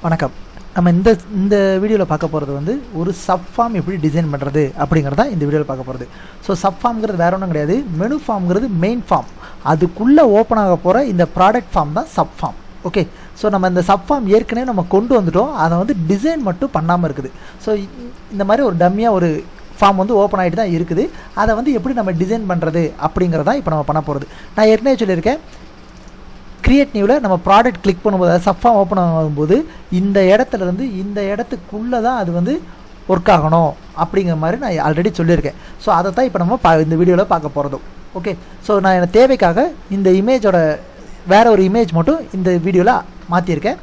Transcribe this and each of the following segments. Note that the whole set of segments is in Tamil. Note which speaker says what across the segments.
Speaker 1: வணக்கம். நம்ம இந்த வீடியோவில் பார்க்க போகிறது வந்து ஒரு சப் ஃபார்ம் எப்படி டிசைன் பண்ணுறது அப்படிங்கிறதா இந்த வீடியோவில் பார்க்க போகிறது. ஸோ சப் ஃபார்ம்ங்கிறது வேறு ஒன்றும் கிடையாது. மெனு ஃபார்ம்ங்கிறது மெயின் ஃபார்ம், அதுக்குள்ளே ஓப்பன் ஆக போகிற இந்த ப்ராடக்ட் ஃபார்ம் தான் சப் ஃபார்ம். ஓகே, ஸோ நம்ம இந்த சப் ஃபார்ம் ஏற்கனவே நம்ம கொண்டு வந்துட்டோம், அதை வந்து டிசைன் மட்டும் பண்ணாமல் இருக்குது. ஸோ இந்த மாதிரி ஒரு டம்மியாக ஒரு ஃபார்ம் வந்து ஓப்பன் ஆகிட்டு தான் இருக்குது. அதை வந்து எப்படி நம்ம டிசைன் பண்ணுறது அப்படிங்கிறதான் இப்போ நம்ம பண்ண போகிறது. நான் ஏற்கனவே சொல்லியிருக்கேன், கிரியேட் நியூவில் நம்ம ப்ராடக்ட் கிளிக் பண்ணும்போது, அதாவது சப் ஃபார்ம் ஓப்பன் ஆகும்போது இந்த இடத்துலேருந்து இந்த இடத்துக்குள்ளே தான் அது வந்து ஒர்க் ஆகணும் அப்படிங்கிற மாதிரி நான் ஆல்ரெடி சொல்லியிருக்கேன். ஸோ அதை தான் இப்போ நம்ம இந்த வீடியோவில் பார்க்க போகிறதும். ஓகே, ஸோ நான் எனக்கு தேவைக்காக இந்த இமேஜோட வேறு ஒரு இமேஜ் மட்டும் இந்த வீடியோவில் மாற்றியிருக்கேன்.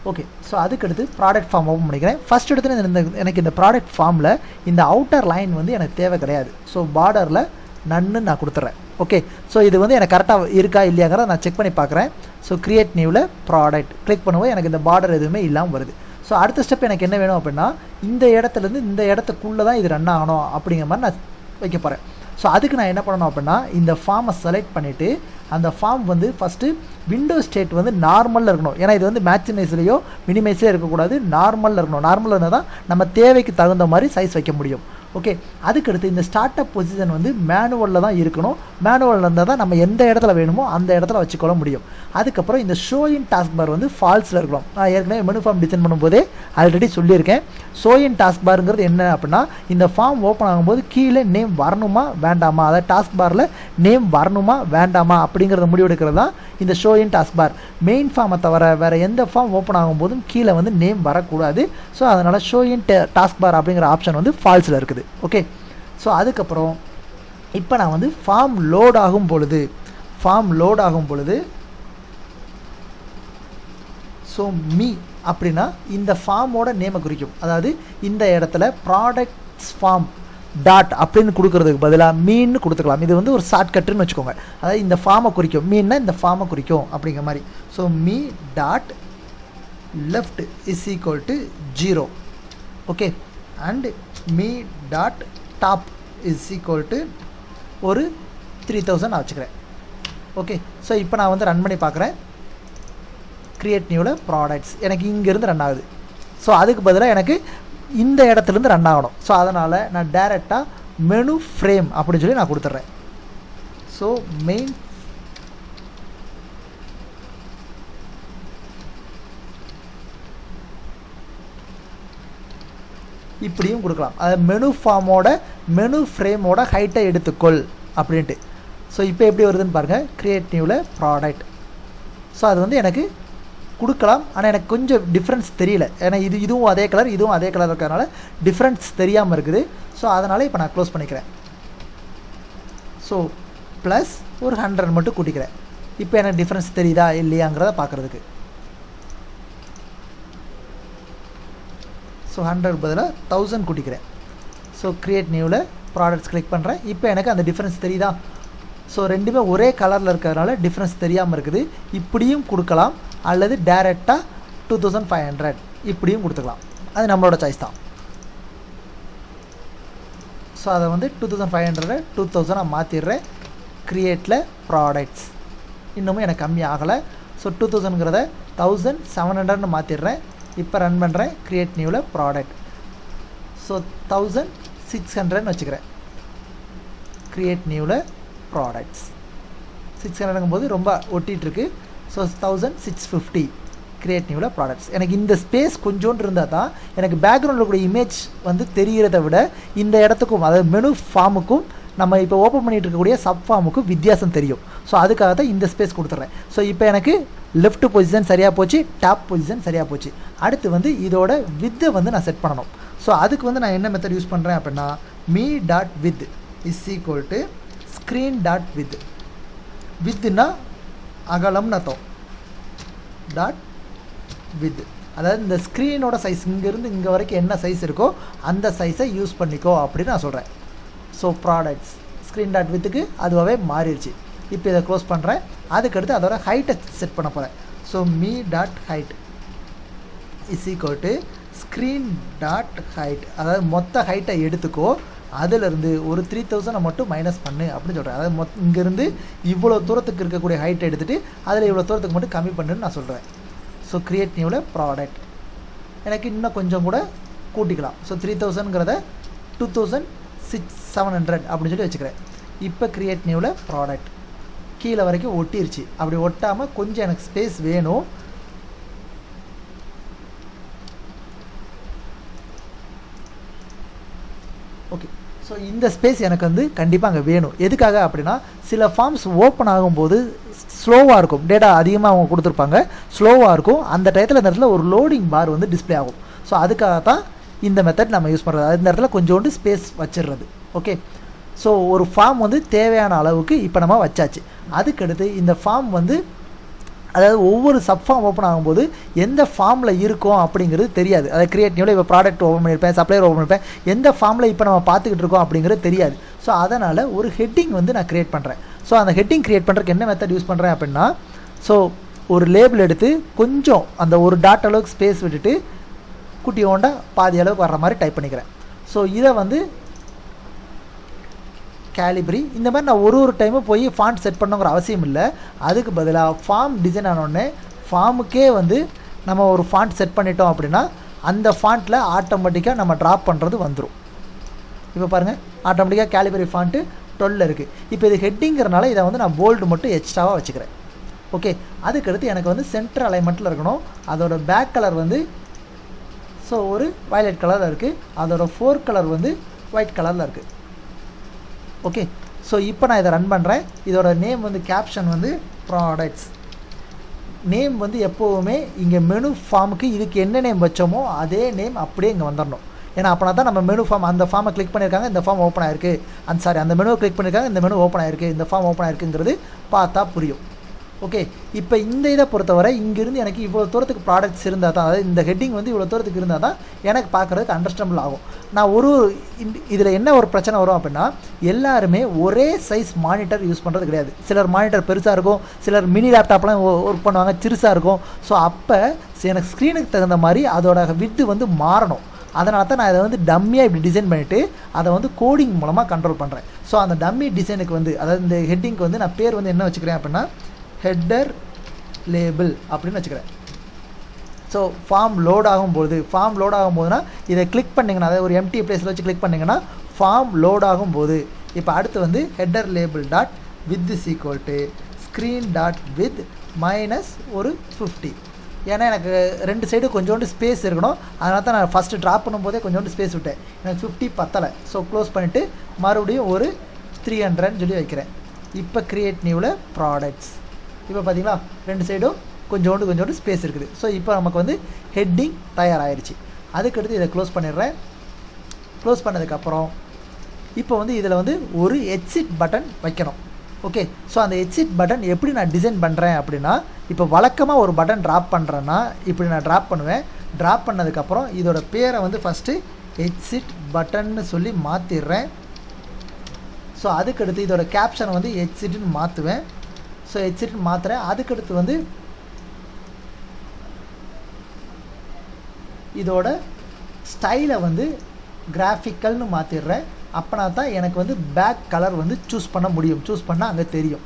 Speaker 1: ஓகே, ஸோ அதுக்கடுத்து ப்ராடக்ட் ஃபார்ம் ஓப்பன் பண்ணிக்கிறேன். ஃபஸ்ட் எடுத்து எனக்கு இந்த ப்ராடக்ட் ஃபார்மில் இந்த அவுட்டர் லைன் வந்து எனக்கு தேவை கிடையாது. ஸோ பார்டரில் நன்னு நான் கொடுத்துட்றேன். ஓகே, ஸோ இது வந்து எனக்கு கரெக்டாக இருக்கா இல்லையாங்கிறத நான் செக் பண்ணி பார்க்குறேன். ஸோ கிரியேட் நியூவில் ப்ராடக்ட் கிளிக் பண்ணும்போது எனக்கு இந்த பார்டர் எதுவுமே இல்லாமல் வருது. ஸோ அடுத்த ஸ்டெப் எனக்கு என்ன வேணும் அப்படின்னா, இந்த இடத்துலேருந்து இந்த இடத்துக்குள்ளே தான் இது ரன் ஆகணும் அப்படிங்கிற மாதிரி நான் வைக்க போகிறேன். ஸோ அதுக்கு நான் என்ன பண்ணணும் அப்படின்னா, இந்த ஃபார்மை செலக்ட் பண்ணிவிட்டு அந்த ஃபார்ம் வந்து ஃபஸ்ட்டு விண்டோ ஸ்டேட் வந்து நார்மலில் இருக்கணும். ஏன்னா இது வந்து மேக்ஸிமைஸ்லேயோ மினிமைஸ்லேயோ இருக்கக்கூடாது, நார்மலில் இருக்கணும். நார்மலில் இருந்தால் தான் நம்ம தேவைக்கு தகுந்த மாதிரி சைஸ் வைக்க முடியும். ஓகே, அதுக்கடுத்து இந்த ஸ்டார்ட் அப் பொசிஷன் வந்து மேனுவலில் தான் இருக்கணும். மேனுவலில் இருந்தால் தான் நம்ம எந்த இடத்துல வேணுமோ அந்த இடத்துல வச்சுக்கொள்ள முடியும். அதுக்கப்புறம் இந்த ஷோயின் டாஸ்க் பார் வந்து ஃபால்ஸில் இருக்கணும். நான் ஏற்கனவே மெனு ஃபார்ம் டிசைன் பண்ணும்போதே ஆல்ரெடி சொல்லியிருக்கேன். ஷோயின் டாஸ்க் பார்ங்கிறது என்ன அப்படின்னா, இந்த ஃபார்ம் ஓப்பன் ஆகும்போது கீழே நேம் வரணுமா வேண்டாமா, அதாவது டாஸ்க் பாரில் நேம் வரணுமா வேண்டாமா அப்படிங்கிறத முடிவெடுக்கிறது தான் இந்த ஷோயின் டாஸ்க் பார். மெயின் ஃபார்மை தவிர வேறு எந்த ஃபார்ம் ஓப்பன் ஆகும்போதும் கீழே வந்து நேம் வரக்கூடாது. ஸோ அதனால் ஷோயின் டாஸ்க் பார் அப்படிங்கிற ஆப்ஷன் வந்து ஃபால்ஸில் இருக்குது. ஓகே, ஸோ அதுக்கப்புறம் இப்போ நான் வந்து ஃபார்ம் லோட் ஆகும் பொழுது ஸோ மீ அப்படின்னா இந்த ஃபார்மோட நேமை குறிக்கும். அதாவது இந்த இடத்துல ப்ராடக்ட்ஸ் ஃபார்ம் டாட் அப்படின்னு கொடுக்கறதுக்கு பதிலாக மீன்னு கொடுத்துக்கலாம். இது வந்து ஒரு ஷார்ட்கட்டுன்னு வச்சுக்கோங்க. அதாவது இந்த ஃபார்மை குறிக்கும், மீன்னா இந்த ஃபார்மை குறிக்கும் அப்படிங்கிற மாதிரி. So me dot left is equal to 0. Okay, and me dot top is equal to ஒரு 3000 நான் வச்சுக்கிறேன். ஓகே, ஸோ இப்போ நான் வந்து ரன் பண்ணி பார்க்குறேன். கிரியேட் நியூவில் ப்ராடக்ட்ஸ் எனக்கு இங்கேருந்து ரன் ஆகுது. ஸோ அதுக்கு பதிலாக எனக்கு இந்த இடத்துலேருந்து ரன் ஆகணும். ஸோ அதனால் நான் டைரெக்டாக மெனு ஃப்ரேம் அப்படின்னு சொல்லி நான் கொடுத்துட்றேன். ஸோ மெயின் இப்படியும் கொடுக்கலாம். அது மெனு ஃபார்மோட மெனு ஃப்ரேமோட ஹைட்டை எடுத்துக்கொள் அப்படின்ட்டு. ஸோ இப்போ எப்படி வருதுன்னு பாருங்கள், கிரியேட் நியூவில் ப்ராடக்ட். ஸோ அது வந்து எனக்கு கொடுக்கலாம், ஆனால் எனக்கு கொஞ்சம் டிஃப்ரென்ஸ் தெரியல. ஏன்னா இதுவும் அதே கலர் இதுவும் அதே கலர் இருக்கிறதுனால டிஃப்ரென்ஸ் தெரியாமல் இருக்குது. ஸோ அதனால் இப்போ நான் க்ளோஸ் பண்ணிக்கிறேன். ஸோ ப்ளஸ் ஒரு 100 மட்டும் கூட்டிக்கிறேன். இப்போ எனக்கு டிஃப்ரென்ஸ் தெரியுதா இல்லையாங்கிறத பார்க்குறதுக்கு. ஸோ 100 பதிலாக 1000 கூட்டிக்கிறேன். ஸோ கிரியேட் நியூவில் ப்ராடக்ட்ஸ் கிளிக் பண்ணுறேன். இப்போ எனக்கு அந்த டிஃப்ரென்ஸ் தெரியுதா? ஸோ ரெண்டுமே ஒரே கலரில் இருக்கிறதுனால டிஃப்ரென்ஸ் தெரியாமல் இருக்குது. இப்படியும் கொடுக்கலாம், அல்லது டைரெக்டாக 2500 இப்படியும் கொடுத்துக்கலாம். அது நம்மளோட சாய்ஸ் தான். ஸோ அதை வந்து 2500 2000 மாற்றிடுறேன். க்ரியேட்டில் ப்ராடக்ட்ஸ் இன்னமும் எனக்கு கம்மி ஆகலை. ஸோ 2000ங்கிறத 1700 மாற்றிடுறேன். இப்போ ரன் பண்ணுறேன். Create நியூவில் product. ஸோ 1600 வச்சுக்கிறேன். கிரியேட் நியூவில் ப்ராடக்ட்ஸ் 600ங்கும் போது ரொம்ப ஒட்டிகிட்ருக்கு. ஸோ 1650 கிரியேட் நியூவில் ப்ராடக்ட்ஸ். எனக்கு இந்த ஸ்பேஸ் கொஞ்சோண்டு இருந்தால் தான் எனக்கு பேக்ரவுண்டில் கூட இமேஜ் வந்து தெரிகிறத விட இந்த இடத்துக்கும், அதாவது மெனு ஃபார்முக்கும் நம்ம இப்போ ஓப்பன் பண்ணிகிட்டு இருக்கக்கூடிய சப் ஃபார்முக்கும் வித்தியாசம் தெரியும். ஸோ அதுக்காக தான் இந்த ஸ்பேஸ் கொடுத்துட்றேன். ஸோ இப்போ எனக்கு லெஃப்ட் பொசிஷன் சரியாக போச்சு, டாப் பொசிஷன் சரியாக போச்சு. அடுத்து வந்து இதோட வித்தை வந்து நான் செட் பண்ணணும். ஸோ அதுக்கு வந்து நான் என்ன மெத்தட் யூஸ் பண்ணுறேன் அப்படின்னா, me dot width is equal to screen dot width. வித்துன்னா அகலம்னு அர்த்தம். டாட் வித், அதாவது இந்த ஸ்க்ரீனோட சைஸ் இங்கேருந்து இங்கே வரைக்கும் என்ன சைஸ் இருக்கோ அந்த சைஸை யூஸ் பண்ணிக்கோ அப்படின்னு நான் சொல்கிறேன். ஸோ ப்ராடக்ட்ஸ் ஸ்க்ரீன் டாட் வித்துக்கு அதுவாகவே மாறிடுச்சு. இப்போ இதை க்ளோஸ் பண்ணுறேன். அதுக்கடுத்து அதோட ஹைட்டை செட் பண்ண போகிறேன். So me dot height is equal to screen dot height, அதாவது மொத்த ஹைட்டை எடுத்துக்கோ, அதிலிருந்து ஒரு 3000 மட்டும் மைனஸ் பண்ணு அப்படின்னு சொல்கிறேன். அதாவது இங்கேருந்து இவ்வளோ தூரத்துக்கு இருக்கக்கூடிய ஹைட்டை எடுத்துகிட்டு அதில் இவ்வளோ தூரத்துக்கு மட்டும் கம்மி பண்ணுன்னு நான் சொல்கிறேன். ஸோ கிரியேட் நியூவில் ப்ராடக்ட் எனக்கு இன்னும் கொஞ்சம் கூட கூட்டிக்கலாம். ஸோ 3000ங்கிறத 2700 அப்படின்னு சொல்லி வச்சுக்கிறேன். இப்போ கிரியேட் நியூவில் ப்ராடக்ட் கீழே வரைக்கும் ஒட்டிருச்சு. அப்படி ஒட்டாமல் கொஞ்சம் எனக்கு ஸ்பேஸ் வேணும். ஓகே, ஸோ இந்த ஸ்பேஸ் எனக்கு வந்து கண்டிப்பாக அங்கே வேணும். எதுக்காக அப்படின்னா சில ஃபார்ம்ஸ் ஓப்பன் ஆகும்போது ஸ்லோவாக இருக்கும், டேட்டா அதிகமாக அவங்க கொடுத்துருப்பாங்க, ஸ்லோவாக இருக்கும். அந்த டயத்தில் இந்த இடத்துல ஒரு லோடிங் பார் வந்து டிஸ்பிளே ஆகும். ஸோ அதுக்காக தான் இந்த மெத்தட் நம்ம யூஸ் பண்ணுறது. அந்த இடத்துல கொஞ்சோண்டு ஸ்பேஸ் வச்சிடுறது. ஓகே, ஸோ ஒரு ஃபார்ம் வந்து தேவையான அளவுக்கு இப்போ நம்ம வச்சாச்சு. அதுக்கடுத்து இந்த ஃபார்ம் வந்து அதாவது ஒவ்வொரு சப் ஃபார்ம் ஓப்பன் ஆகும்போது எந்த ஃபார்மில் இருக்கும் அப்படிங்கிறது தெரியாது. அதை கிரியேட் நியூவில் இப்போ ப்ராடக்ட் ஓப்பன் பண்ணியிருப்பேன், சப்ளையர் ஓப்பன் பண்ணியிருப்பேன், எந்த ஃபார்மில் இப்போ நம்ம பார்த்துக்கிட்டு இருக்கோம் அப்படிங்கிறது தெரியாது. ஸோ அதனால் ஒரு ஹெட்டிங் வந்து நான் க்ரியேட் பண்ணுறேன். ஸோ அந்த ஹெட்டிங் க்ரியேட் பண்ணுறதுக்கு என்ன மெத்தட் யூஸ் பண்ணுறேன் அப்படின்னா, ஸோ ஒரு லேபிள் எடுத்து கொஞ்சம் அந்த ஒரு டாட் அளவுக்கு ஸ்பேஸ் விட்டுட்டு குட்டி ஓண்டா பாதி அளவுக்கு வர்ற மாதிரி டைப் பண்ணிக்கிறேன். ஸோ இதை வந்து கேலிப்ரி இந்த மாதிரி நான் ஒரு டைமும் போய் ஃபாண்ட் செட் பண்ணுங்கிற அவசியம் இல்லை. அதுக்கு பதிலாக ஃபார்ம் டிசைன் ஆனோடனே ஃபார்முக்கே வந்து நம்ம ஒரு ஃபாண்ட் செட் பண்ணிட்டோம் அப்படின்னா அந்த ஃபாண்ட்டில் ஆட்டோமேட்டிக்காக நம்ம ட்ராப் பண்ணுறது வந்துடும். இப்போ பாருங்கள், ஆட்டோமேட்டிக்காக கேலிப்ரி ஃபாண்ட்டு 12 இருக்குது. இப்போ இது ஹெட்டிங்கிறனால இதை வந்து நான் போல்டு மட்டும் எக்ஸ்ட்ராவாக வச்சுக்கிறேன். ஓகே, அதுக்கடுத்து எனக்கு வந்து சென்டர் அலைன்மெண்ட்டில் இருக்கணும். அதோட பேக் கலர் வந்து ஸோ ஒரு வயலட் கலரில் இருக்குது, அதோட ஃபோர் கலர் வந்து ஒயிட் கலரில் இருக்குது. ஓகே, ஸோ இப்போ நான் இதை ரன் பண்ணுறேன். இதோட நேம் வந்து கேப்ஷன் வந்து ப்ராடக்ட்ஸ். நேம் வந்து எப்போவுமே இங்கே மெனு ஃபார்முக்கு இதுக்கு என்ன நேம் வச்சோமோ அதே நேம் அப்படியே இங்கே வந்துடணும். ஏன்னா அப்படின்னா தான் நம்ம மெனு ஃபார்ம் அந்த ஃபார்மை கிளிக் பண்ணியிருக்காங்க, இந்த ஃபார்ம் ஓப்பன் ஆயிருக்கு, அந்த மெனுவை கிளிக் பண்ணியிருக்காங்க, இந்த மெனு ஓப்பன் ஆயிருக்கு, இந்த ஃபார்ம் ஓப்பன் ஆயிருக்குங்கிறது பார்த்தா புரியும். ஓகே, இப்போ இந்த இதை பொறுத்தவரை இங்கேருந்து எனக்கு இவ்வளோ தூரத்துக்கு ப்ராடக்ட்ஸ் இருந்தால் தான், அதாவது இந்த ஹெட்டிங் வந்து இவ்வளோ தூரத்துக்கு இருந்தால் தான் எனக்கு பார்க்குறதுக்கு அண்டர்ஸ்டாண்டபிள் ஆகும். நான் இதில் என்ன ஒரு பிரச்சனை வரும் அப்படின்னா, எல்லாருமே ஒரே சைஸ் மானிட்டர் யூஸ் பண்ணுறது கிடையாது. சிலர் மானிட்டர் பெருசாக இருக்கும், சிலர் மினி லேப்டாப்லாம் ஒர்க் பண்ணுவாங்க, சிறுசாக இருக்கும். ஸோ அப்போ எனக்கு ஸ்க்ரீனுக்கு தகுந்த மாதிரி அதோட வித்து வந்து மாறணும். அதனால தான் நான் இதை வந்து டம்மியாக இப்படி டிசைன் பண்ணிவிட்டு அதை வந்து கோடிங் மூலமாக கண்ட்ரோல் பண்ணுறேன். ஸோ அந்த டம்மி டிசைனுக்கு வந்து அதாவது இந்த ஹெட்டிங்க்கு வந்து நான் பேர் வந்து என்ன வச்சுக்கிறேன் அப்படின்னா ஹெட்டர் லேபிள் அப்படின்னு வச்சுக்கிறேன். ஸோ ஃபார்ம் லோட் ஆகும்போதுனா இதை கிளிக் பண்ணிங்கன்னா, அதாவது ஒரு எம்டி பிளேஸில் வச்சு கிளிக் பண்ணிங்கன்னா ஃபார்ம் லோட் ஆகும்போது இப்போ அடுத்து வந்து header label dot width is equal to screen dot with minus ஒரு 50. ஏன்னா எனக்கு ரெண்டு சைடு கொஞ்சோண்டு ஸ்பேஸ் இருக்கணும். அதனால தான் நான் ஃபஸ்ட்டு ட்ராப் பண்ணும்போதே கொஞ்சோண்டு ஸ்பேஸ் விட்டேன், எனக்கு 50 பத்தலை. ஸோ க்ளோஸ் பண்ணிவிட்டு மறுபடியும் ஒரு 300ன்னு சொல்லி வைக்கிறேன். இப்போ க்ரியேட் நியூவில் ப்ராடக்ட்ஸ். இப்போ பார்த்தீங்களா ரெண்டு சைடும் கொஞ்சோண்டு ஸ்பேஸ் இருக்குது. ஸோ இப்போ நமக்கு வந்து ஹெட்டிங் தயாராகிருச்சு. அதுக்கடுத்து இதை க்ளோஸ் பண்ணிடுறேன். க்ளோஸ் பண்ணதுக்கப்புறம் இப்போ வந்து இதில் வந்து ஒரு எக்ஸிட் பட்டன் வைக்கணும். ஓகே, ஸோ அந்த எக்ஸிட் பட்டன் எப்படி நான் டிசைன் பண்ணுறேன் அப்படின்னா, இப்போ வழக்கமாக ஒரு பட்டன் ட்ராப் பண்ணுறேன்னா இப்படி நான் ட்ராப் பண்ணுவேன். ட்ராப் பண்ணதுக்கப்புறம் இதோட பேரை வந்து ஃபஸ்ட்டு எக்ஸிட் பட்டன்னு சொல்லி மாற்றிடுறேன். ஸோ அதுக்கடுத்து இதோட கேப்ஷனை வந்து எக்ஸிட்னு மாற்றுவேன். ஸோ எக்ஸிட்னு மாற்றுறேன். அதுக்கடுத்து வந்து இதோட ஸ்டைலை வந்து கிராஃபிக்கல்னு மாற்றிடுறேன். அப்போனா தான் எனக்கு வந்து பேக் கலர் வந்து சூஸ் பண்ண முடியும். சூஸ் பண்ணால் அங்கே தெரியும்.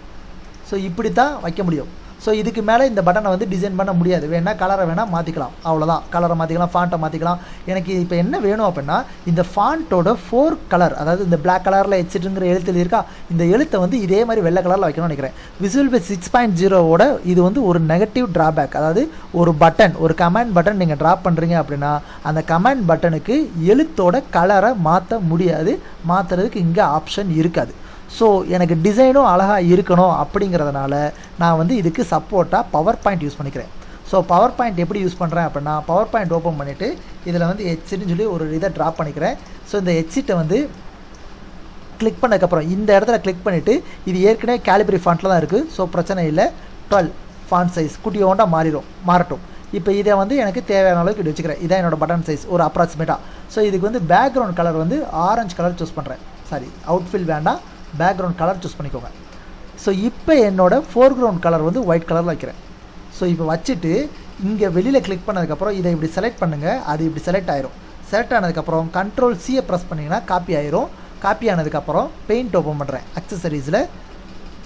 Speaker 1: ஸோ இப்படி தான் வைக்க முடியும். ஸோ இதுக்கு மேலே இந்த பட்டனை வந்து டிசைன் பண்ண முடியாது. வேணால் கலரை வேணால் மாற்றிக்கலாம், அவ்வளோதான். கலரை மாற்றிக்கலாம், ஃபாண்ட்டை மாற்றிக்கலாம். எனக்கு இப்போ என்ன வேணும் அப்படின்னா இந்த ஃபாண்ட்டோட 4 கலர், அதாவது இந்த பிளாக் கலரில் எக்ஸிட்டுங்கிற எழுத்து இருக்கா, இந்த எழுத்தை வந்து இதே மாதிரி வெள்ளை கலரில் வைக்கணும்னு நினைக்கிறேன். விசுவல் பேஸ் 6.0வோட இது வந்து ஒரு நெகட்டிவ் ட்ராபேக். அதாவது ஒரு பட்டன், ஒரு கமாண்ட் பட்டன் நீங்கள் ட்ராப் பண்ணுறீங்க அப்படின்னா அந்த கமாண்ட் பட்டனுக்கு எழுத்தோட கலரை மாற்ற முடியாது. மாற்றுறதுக்கு இங்கே ஆப்ஷன் இருக்காது. ஸோ எனக்கு டிசைனும் அழகாக இருக்கணும் அப்படிங்கிறதுனால நான் வந்து இதுக்கு சப்போர்ட்டாக பவர் பாயிண்ட் யூஸ் பண்ணிக்கிறேன். ஸோ பவர் பாயிண்ட் எப்படி யூஸ் பண்ணுறேன் அப்படின்னா, பவர் பாயிண்ட் ஓப்பன் பண்ணிவிட்டு இதில் வந்து எக்ஸிட்னு சொல்லி ஒரு இதை ட்ராப் பண்ணிக்கிறேன். ஸோ இந்த எக்ஸிட்டை வந்து கிளிக் பண்ணதுக்கப்புறம் இந்த இடத்துல கிளிக் பண்ணிவிட்டு இது ஏற்கனவே கேலிப்ரி ஃபாண்ட்டில் தான் இருக்குது. ஸோ பிரச்சனை இல்லை. 12 ஃபாண்ட் சைஸ் குட்டியோண்டா மாறட்டும். இப்போ இதை வந்து எனக்கு தேவையான அளவுக்கு இது வச்சுக்கிறேன். இதான் என்னோடய பட்டன் சைஸ் ஒரு அப்ராக்சிமேட்டாக. ஸோ இதுக்கு வந்து பேக்ரவுண்ட் கலர் வந்து ஆரஞ்சு கலர் சூஸ் பண்ணுறேன். சாரி, அவுட்ஃபில் வேண்டாம், பேக்ரவுண்ட் கலர் சூஸ் பண்ணிக்கோங்க. ஸோ இப்போ என்னோடய ஃபோர்க்ரவுண்ட் கலர் வந்து ஒயிட் கலரில் வைக்கிறேன். ஸோ இப்போ வச்சுட்டு இங்கே வெளியில் கிளிக் பண்ணதுக்கப்புறம் இதை இப்படி செலக்ட் பண்ணுங்கள். அது இப்படி செலக்ட் ஆயிரும். செலக்ட் ஆனதுக்கப்புறம் Ctrl+C ப்ரெஸ் பண்ணிங்கன்னா காப்பி ஆயிரும். காப்பி ஆனதுக்கப்புறம் பெயிண்ட் ஓப்பன் பண்ணுறேன். அக்சசரிஸில்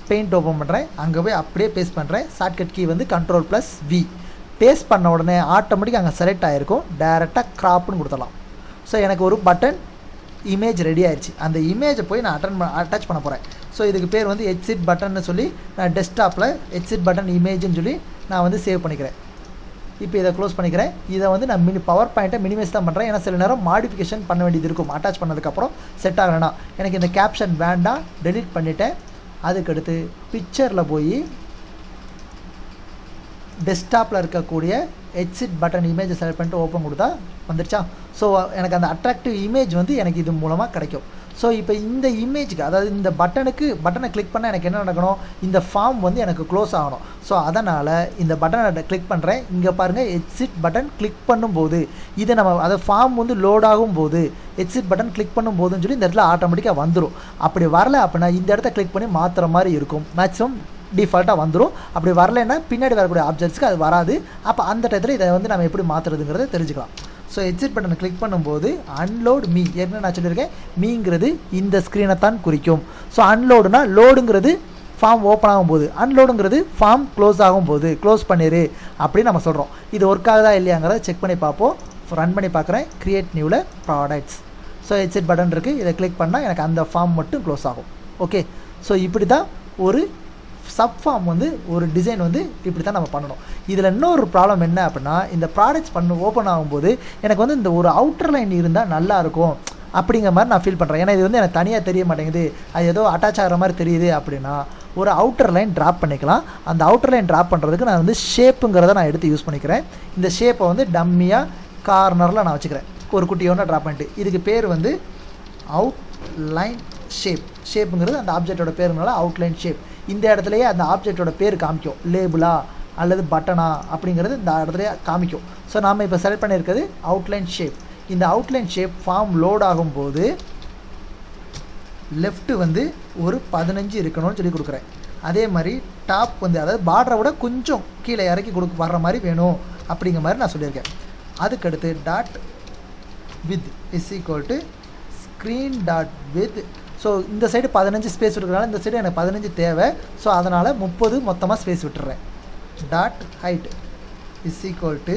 Speaker 1: பெயிண்ட் ஓப்பன் பண்ணுறேன். அங்கே போய் அப்படியே பேஸ்ட் பண்ணுறேன். ஷார்ட்கட் கீ வந்து Ctrl+V. பேஸ்ட் பண்ண உடனே ஆட்டோமேட்டிக்காக அங்கே செலக்ட் ஆகிருக்கும். டேரெக்டாக க்ராப்னு கொடுத்துடலாம். ஸோ எனக்கு ஒரு பட்டன் இமேஜ் ரெடி ஆயிடுச்சு. அந்த இமேஜை போய் நான் அட்டாச் பண்ண போகிறேன். ஸோ இதுக்கு பேர் வந்து எக்ஸிட் பட்டன்னு சொல்லி நான் டெஸ்க்டாப்பில் எக்ஸிட் பட்டன் இமேஜ்னு சொல்லி நான் வந்து சேவ் பண்ணிக்கிறேன். இப்போ இதை க்ளோஸ் பண்ணிக்கிறேன். இதை வந்து நான் பவர் பாயிண்ட்டை மினிமைஸ் தான் பண்ணுறேன். ஏன்னா சில நேரம் மாடிஃபிகேஷன் பண்ண வேண்டியது இருக்கும். அட்டாச் பண்ணதுக்கப்புறம் செட் ஆகலைன்னா எனக்கு இந்த கேப்ஷன் வேண்டாம், டெலீட் பண்ணிவிட்டேன். அதுக்கடுத்து பிக்சரில் போய் டெஸ்க்டாப்பில் இருக்கக்கூடிய எக்ஸிட் பட்டன் இமேஜை செலக்ட் பண்ணிட்டு ஓப்பன் கொடுத்தா வந்துருச்சா. ஸோ எனக்கு அந்த அட்ராக்டிவ் இமேஜ் வந்து எனக்கு இது மூலமாக கிடைக்கும். ஸோ இப்போ இந்த இமேஜுக்கு, அதாவது இந்த பட்டனை கிளிக் பண்ணால் எனக்கு என்ன நடக்கணும், இந்த ஃபார்ம் வந்து எனக்கு க்ளோஸ் ஆகணும். ஸோ அதனால் இந்த பட்டனை கிளிக் பண்ணுறேன். இங்கே பாருங்கள், எக்ஸிட் பட்டன் கிளிக் பண்ணும்போது இதை நம்ம அதை ஃபார்ம் வந்து லோட் ஆகும் போது எக்ஸிட் பட்டன் கிளிக் பண்ணும் போதுன்னு சொல்லி இந்த இடத்துல ஆட்டோமேட்டிக்காக வந்துடும். அப்படி வரல அப்படின்னா இந்த இடத்த கிளிக் பண்ணி மாற்றுற மாதிரி இருக்கும். மேக்ஸிமம் டிஃபால்ட்டாக வந்துடும். அப்படி வரலைன்னா பின்னாடி வரக்கூடிய ஆப்ஜெக்ட்ஸ்க்கு அது வராது. அப்போ அந்த டயத்தில் இதை வந்து நம்ம எப்படி மாற்றுறதுங்கிறத தெரிஞ்சுக்கலாம். ஸோ எக்ஸிட் பட்டனை கிளிக் பண்ணும்போது அன்லோட் மீ, ஏற்கனவே நான் சொல்லியிருக்கேன், மீங்கிறது இந்த ஸ்க்ரீனை தான் குறிக்கும். ஸோ அன்லோடுனா லோடுங்கிறது ஃபார்ம் ஓப்பன் ஆகும்போது, அன்லோடுங்கிறது ஃபார்ம் க்ளோஸ் ஆகும்போது க்ளோஸ் பண்ணிடு அப்படின்னு நம்ம சொல்கிறோம். இது ஒர்க் ஆகுதா இல்லையாங்கிறத செக் பண்ணி பார்ப்போம். ரன் பண்ணி பார்க்குறேன். கிரியேட் நியூவில் ப்ராடக்ட்ஸ். ஸோ எக்ஸிட் பட்டன் இருக்குது. இதை கிளிக் பண்ணால் எனக்கு அந்த ஃபார்ம் மட்டும் க்ளோஸ் ஆகும். ஓகே, ஸோ இப்படி தான் ஒரு சப் ஃபார்ம் வந்து ஒரு டிசைன் வந்து இப்படி தான் நம்ம பண்ணணும். இதில் இன்னொரு ப்ராப்ளம் என்ன அப்படின்னா, இந்த ப்ராடக்ட்ஸ் ஓப்பன் ஆகும்போது எனக்கு வந்து இந்த ஒரு அவுட்டர் லைன் இருந்தால் நல்லாயிருக்கும் அப்படிங்கிற மாதிரி நான் ஃபீல் பண்ணுறேன். ஏன்னா இது வந்து எனக்கு தனியாக தெரிய மாட்டேங்குது, அது ஏதோ அட்டாச் ஆகிற மாதிரி தெரியுது அப்படின்னா ஒரு அவுட்டர் லைன் ட்ராப் பண்ணிக்கலாம். அந்த அவுட்டர் லைன் ட்ராப் பண்ணுறதுக்கு நான் வந்து ஷேப்புங்கிறத நான் எடுத்து யூஸ் பண்ணிக்கிறேன். இந்த ஷேப்பை வந்து டம்மியாக கார்னரில் நான் வச்சுக்கிறேன், ஒரு குட்டியோட ட்ராப் பண்ணிட்டு. இதுக்கு பேர் வந்து அவுட்லைன் ஷேப்புங்கிறது அந்த ஆப்ஜெக்டோட பேருனால அவுட்லைன் ஷேப். இந்த இடத்துலையே அந்த ஆப்ஜெக்டோட பேர் காமிக்கும், லேபிளா அல்லது பட்டனா அப்படிங்கிறது இந்த இடத்துலையே காமிக்கும். ஸோ நாம் இப்போ செலக்ட் பண்ணியிருக்கிறது அவுட்லைன் ஷேப். இந்த அவுட்லைன் ஷேப் ஃபார்ம் லோட் ஆகும்போது லெஃப்ட்டு வந்து ஒரு 15 இருக்கணும்னு சொல்லி கொடுக்குறேன். அதே மாதிரி டாப் வந்து, அதாவது பார்டரை விட கொஞ்சம் கீழே இறக்கி வர்ற மாதிரி வேணும் அப்படிங்கிற மாதிரி நான் சொல்லியிருக்கேன். அதுக்கடுத்து dot width is equal to screen dot with. So இந்த சைடு 15 ஸ்பேஸ் விட்டுறதுனால இந்த சைடு எனக்கு 15 தேவை. ஸோ அதனால் 30 மொத்தமாக ஸ்பேஸ் விட்டுறேன். Dot height is equal to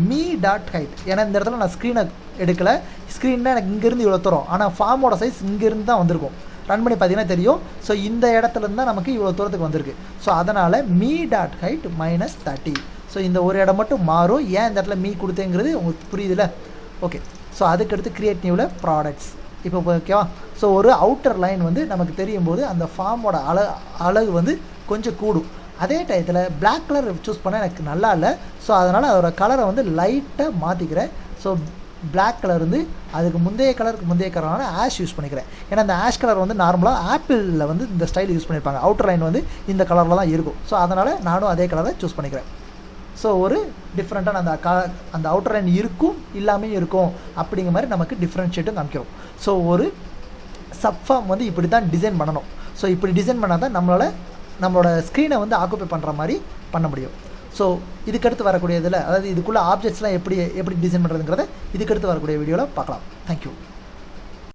Speaker 1: me dot height. ஏன்னா இந்த இடத்துல நான் ஸ்க்ரீனை எடுக்கலை. ஸ்க்ரீன்னா எனக்கு இங்கேருந்து இவ்வளோ தூரம், ஆனால் ஃபார்மோட சைஸ் இங்கேருந்து தான் வந்திருக்கும். ரன் பண்ணி பார்த்தீங்கன்னா தெரியும். ஸோ இந்த இடத்துலேருந்து தான் நமக்கு இவ்வளோ தூரத்துக்கு வந்திருக்கு. ஸோ அதனால் மீ டாட் ஹைட் -30. ஸோ இந்த ஒரு இடம் மட்டும் மாறும். ஏன் இந்த இடத்துல மீ கொடுத்தேங்கிறது உங்களுக்கு புரியுதுல்ல? ஓகே, ஸோ அதுக்கடுத்து கிரியேட் நியூவில் ப்ராடக்ட்ஸ். இப்போ ஓகேவா? ஸோ ஒரு அவுட்டர் லைன் வந்து நமக்கு தெரியும் போது அந்த ஃபார்மோட அழகு வந்து கொஞ்சம் கூடும். அதே டயத்தில் பிளாக் கலர் சூஸ் பண்ணால் எனக்கு நல்லா இல்லை. ஸோ அதனால் அதோட கலரை வந்து லைட்டாக மாற்றிக்கிறேன். ஸோ பிளாக் கலர் வந்து அதுக்கு முந்தைய கலரான ஆஷ் யூஸ் பண்ணிக்கிறேன். ஏன்னா இந்த ஆஷ் கலர் வந்து நார்மலாக ஆப்பிளில் வந்து இந்த ஸ்டைல் யூஸ் பண்ணியிருப்பாங்க. அவுட்டர் லைன் வந்து இந்த கலரில் தான் இருக்கும். ஸோ அதனால் நானும் அதே கலரை சூஸ் பண்ணிக்கிறேன். ஸோ ஒரு டிஃப்ரெண்ட்டான அந்த அவுட்டர் லைன் இருக்கும், இல்லாமல் இருக்கும் அப்படிங்கிற மாதிரி நமக்கு டிஃப்ரென்ஷியேட்டும் காமிக்கிறோம். ஸோ ஒரு சப்ஃபார்ம் வந்து இப்படி தான் டிசைன் பண்ணணும். ஸோ இப்படி டிசைன் பண்ணால் தான் நம்மளோட ஸ்க்ரீனை வந்து ஆக்குபை பண்ணுற மாதிரி பண்ண முடியும். ஸோ இதுக்கடுத்து வரக்கூடிய இதில், அதாவது இதுக்குள்ளே ஆப்ஜெக்ட்ஸ்லாம் எப்படி டிசைன் பண்ணுறதுங்கிறத இதுக்கடுத்து வரக்கூடிய வீடியோவில் பார்க்கலாம். தேங்க்யூ.